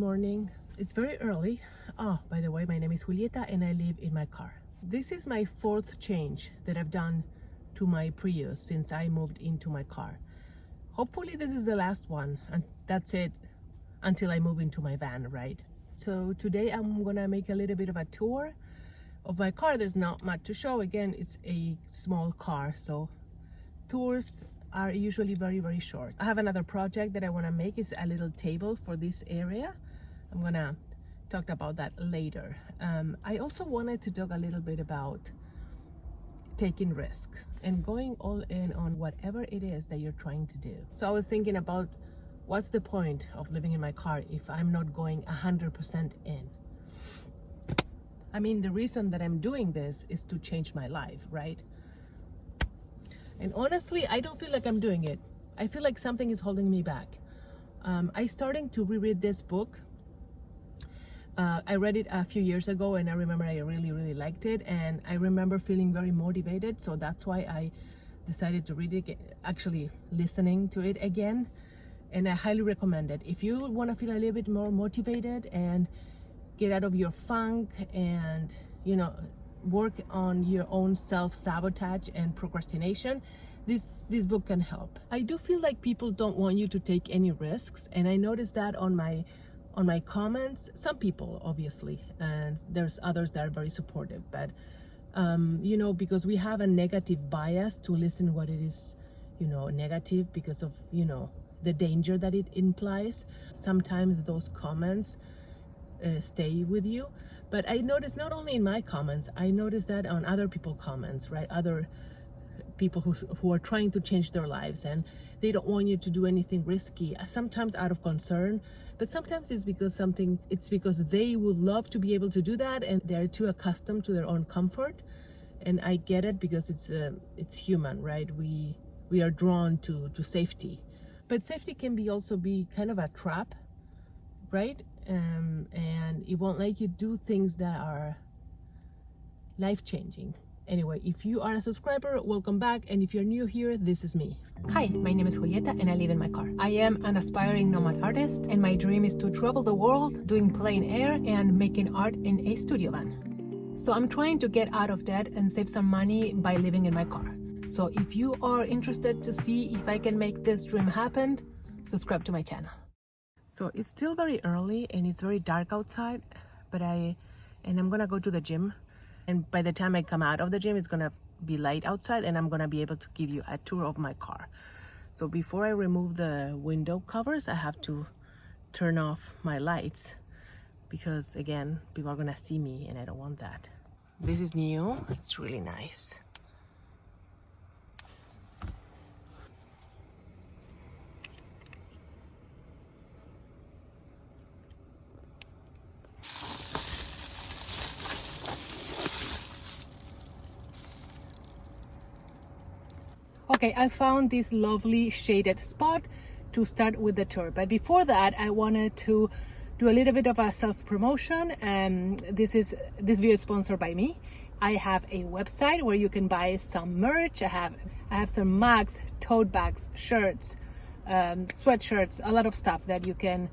morning. It's very early. Oh, by the way, my name is Julieta and I live in my car. This is my fourth change that I've done to my Prius since I moved into my car. Hopefully this is the last one, and that's it until I move into my van, right? So today I'm gonna make a little bit of a tour of my car. There's not much to show. Again, it's a small car, so tours are usually very short. I have another project that I want to make. Is a little table for this area. I'm gonna talk about that later. I also wanted to talk a little bit about taking risks and going all in on whatever it is that you're trying to do. So I was thinking about what's the point of living in my car if I'm not going 100% in. I mean, the reason that I'm doing this is to change my life, right? And honestly, I don't feel like I'm doing it. I feel like something is holding me back. I starting to reread this book. I read it a few years ago and I remember I really liked it, and I remember feeling very motivated, so that's why I decided to read it, actually listening to it again, and I highly recommend it. If you want to feel a little bit more motivated and get out of your funk and, you know, work on your own self-sabotage and procrastination, this book can help. I do feel like people don't want you to take any risks, and I noticed that on my comments. Some people, obviously, and there's others that are very supportive, but you know, because we have a negative bias to listen what it is, you know, negative, because of, you know, the danger that it implies. Sometimes those comments stay with you. But I noticed not only in my comments, I noticed that on other people's comments, right? Other people who are trying to change their lives, and they don't want you to do anything risky, sometimes out of concern, but sometimes it's because they would love to be able to do that, and they're too accustomed to their own comfort. And I get it, because it's human, right? We are drawn to safety, but safety can also be kind of a trap, right? And it won't let you do things that are life-changing. Anyway, if you are a subscriber, welcome back, and if you're new here, this is me. Hi, my name is Julieta and I live in my car. I am an aspiring nomad artist, and my dream is to travel the world doing plein air and making art in a studio van. So I'm trying to get out of debt and save some money by living in my car. So if you are interested to see if I can make this dream happen, subscribe to my channel. So it's still very early and it's very dark outside, but I'm gonna go to the gym. And by the time I come out of the gym, it's gonna be light outside, and I'm gonna be able to give you a tour of my car. So before I remove the window covers, I have to turn off my lights, because again, people are gonna see me and I don't want that. This is new, it's really nice. Okay, I found this lovely shaded spot to start with the tour. But before that, I wanted to do a little bit of a self-promotion. This video is sponsored by me. I have a website where you can buy some merch. I have some mugs, tote bags, shirts, sweatshirts, a lot of stuff that you can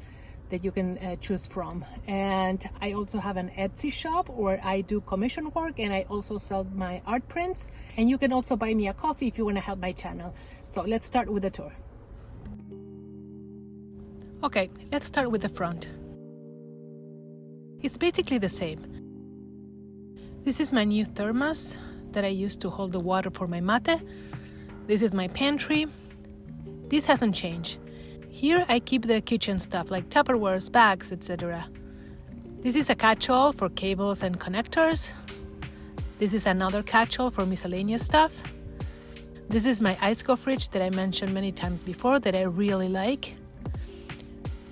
choose from. And I also have an Etsy shop where I do commission work, and I also sell my art prints. And you can also buy me a coffee if you want to help my channel. So let's start with the tour. Okay, let's start with the front. It's basically the same. This is my new thermos that I use to hold the water for my mate. This is my pantry. This hasn't changed. Here I keep the kitchen stuff like Tupperwares, bags, etc. This is a catch-all for cables and connectors. This is another catch-all for miscellaneous stuff. This is my ICECO fridge that I mentioned many times before that I really like.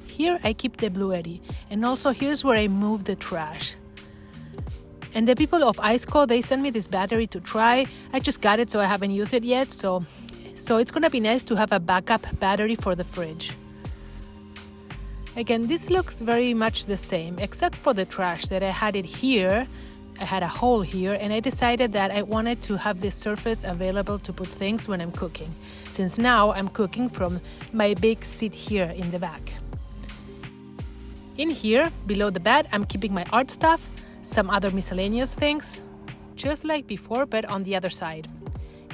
Here I keep the Blue Eddy, and also here's where I move the trash. And the people of ICECO, they sent me this battery to try. I just got it, so I haven't used it yet, so it's gonna be nice to have a backup battery for the fridge. Again, this looks very much the same, except for the trash that I had it here. I had a hole here, and I decided that I wanted to have this surface available to put things when I'm cooking, since now I'm cooking from my big seat here in the back. In here, below the bed, I'm keeping my art stuff, some other miscellaneous things, just like before, but on the other side.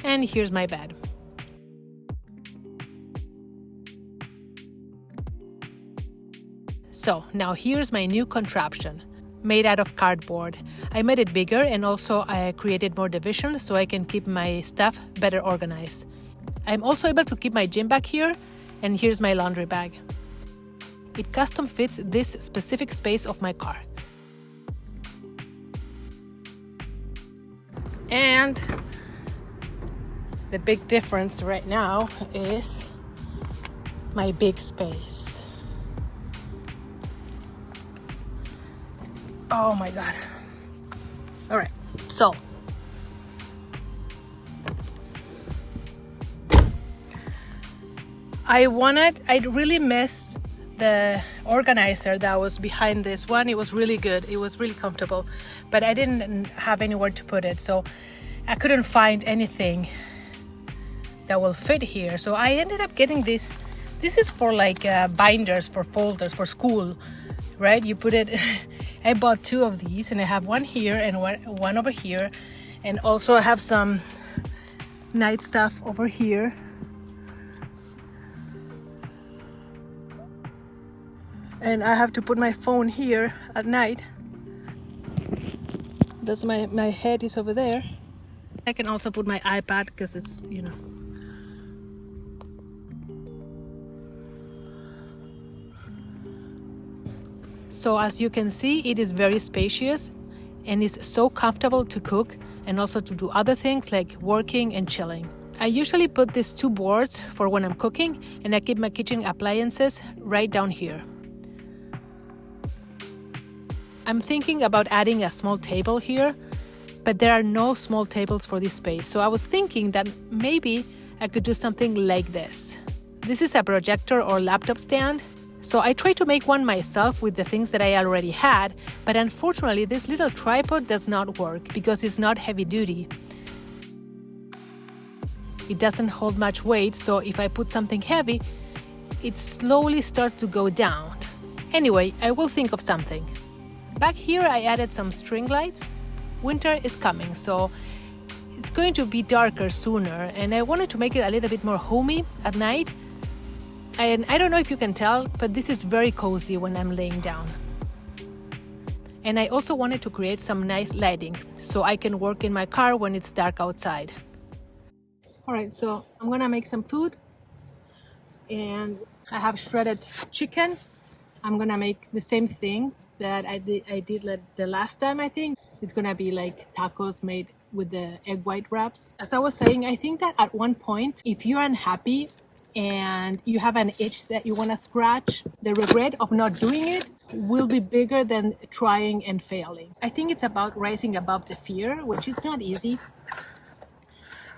And here's my bed. So now here's my new contraption, made out of cardboard. I made it bigger and also I created more divisions so I can keep my stuff better organized. I'm also able to keep my gym bag here, and here's my laundry bag. It custom fits this specific space of my car. And the big difference right now is my big space. Oh my God. All right, so I really miss the organizer that was behind this one. It was really good. It was really comfortable, but I didn't have anywhere to put it. So I couldn't find anything that will fit here. So I ended up getting this. This is for like binders, for folders, for school, right? You put it, I bought 2 of these and I have one here and one over here. And also I have some night stuff over here. And I have to put my phone here at night. That's my head is over there. I can also put my iPad because it's, you know. So as you can see, it is very spacious and is so comfortable to cook and also to do other things like working and chilling. I usually put these 2 boards for when I'm cooking, and I keep my kitchen appliances right down here. I'm thinking about adding a small table here, but there are no small tables for this space. So I was thinking that maybe I could do something like this. This is a projector or laptop stand. So I tried to make one myself with the things that I already had, but unfortunately this little tripod does not work because it's not heavy duty. It doesn't hold much weight, so if I put something heavy, it slowly starts to go down. Anyway, I will think of something. Back here I added some string lights. Winter is coming, so it's going to be darker sooner, and I wanted to make it a little bit more homey at night. And I don't know if you can tell, but this is very cozy when I'm laying down. And I also wanted to create some nice lighting so I can work in my car when it's dark outside. All right, so I'm gonna make some food, and I have shredded chicken. I'm gonna make the same thing that I did the last time. I think it's gonna be like tacos made with the egg white wraps. As I was saying, I think that at one point, if you're unhappy and you have an itch that you want to scratch, the regret of not doing it will be bigger than trying and failing. I think it's about rising above the fear, which is not easy.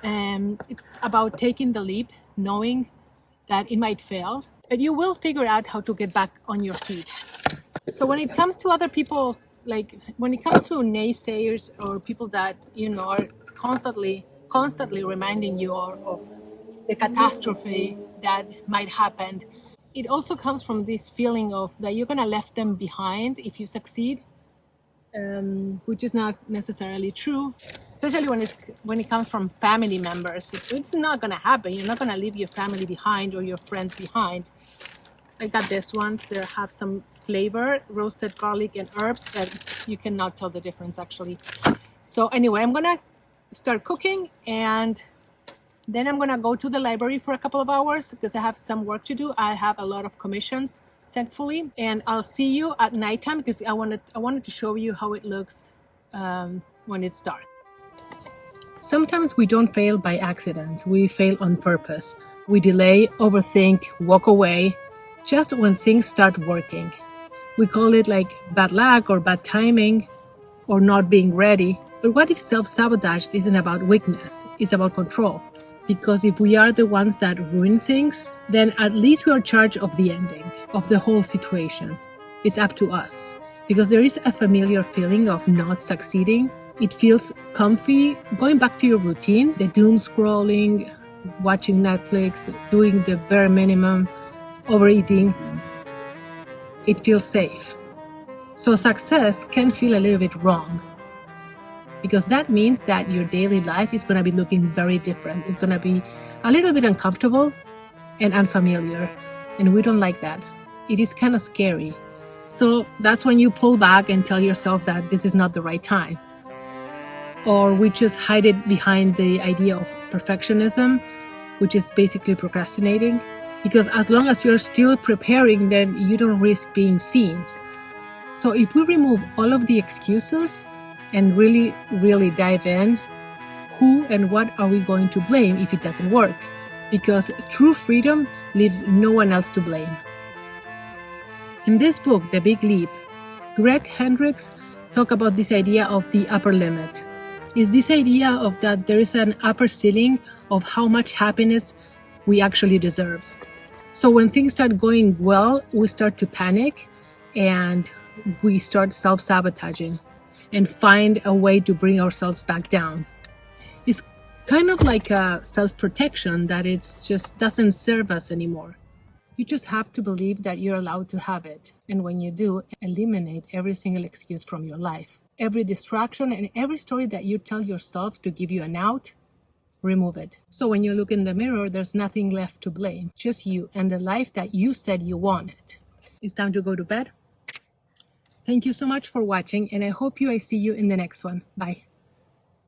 It's about taking the leap, knowing that it might fail, but you will figure out how to get back on your feet. So when it comes to other people, like when it comes to naysayers or people that, you know, are constantly reminding you of the catastrophe that might happen, it also comes from this feeling of that you're gonna left them behind if you succeed, which is not necessarily true, especially when it comes from family members. It's not gonna happen. You're not gonna leave your family behind or your friends behind. I got this ones. They have some flavor, roasted garlic and herbs, that you cannot tell the difference actually. So anyway, I'm gonna start cooking, and then I'm gonna go to the library for a couple of hours because I have some work to do. I have a lot of commissions, thankfully, and I'll see you at nighttime because I wanted to show you how it looks when it's dark. Sometimes we don't fail by accident. We fail on purpose. We delay, overthink, walk away just when things start working. We call it like bad luck or bad timing or not being ready. But what if self-sabotage isn't about weakness? It's about control. Because if we are the ones that ruin things, then at least we are in charge of the ending, of the whole situation. It's up to us. Because there is a familiar feeling of not succeeding. It feels comfy, going back to your routine, the doom scrolling, watching Netflix, doing the bare minimum, overeating. It feels safe. So success can feel a little bit wrong, because that means that your daily life is going to be looking very different. It's going to be a little bit uncomfortable and unfamiliar, and we don't like that. It is kind of scary. So that's when you pull back and tell yourself that this is not the right time. Or we just hide it behind the idea of perfectionism, which is basically procrastinating. Because as long as you're still preparing, then you don't risk being seen. So if we remove all of the excuses and really, really dive in, who and what are we going to blame if it doesn't work? Because true freedom leaves no one else to blame. In this book, The Big Leap, Gay Hendricks talks about this idea of the upper limit. It's this idea of that there is an upper ceiling of how much happiness we actually deserve. So when things start going well, we start to panic and we start self-sabotaging and find a way to bring ourselves back down. It's kind of like a self-protection that it's just doesn't serve us anymore. You just have to believe that you're allowed to have it. And when you do, eliminate every single excuse from your life. Every distraction and every story that you tell yourself to give you an out, remove it. So when you look in the mirror, there's nothing left to blame, just you and the life that you said you wanted. It's time to go to bed. Thank you so much for watching, and I hope I see you in the next one. Bye.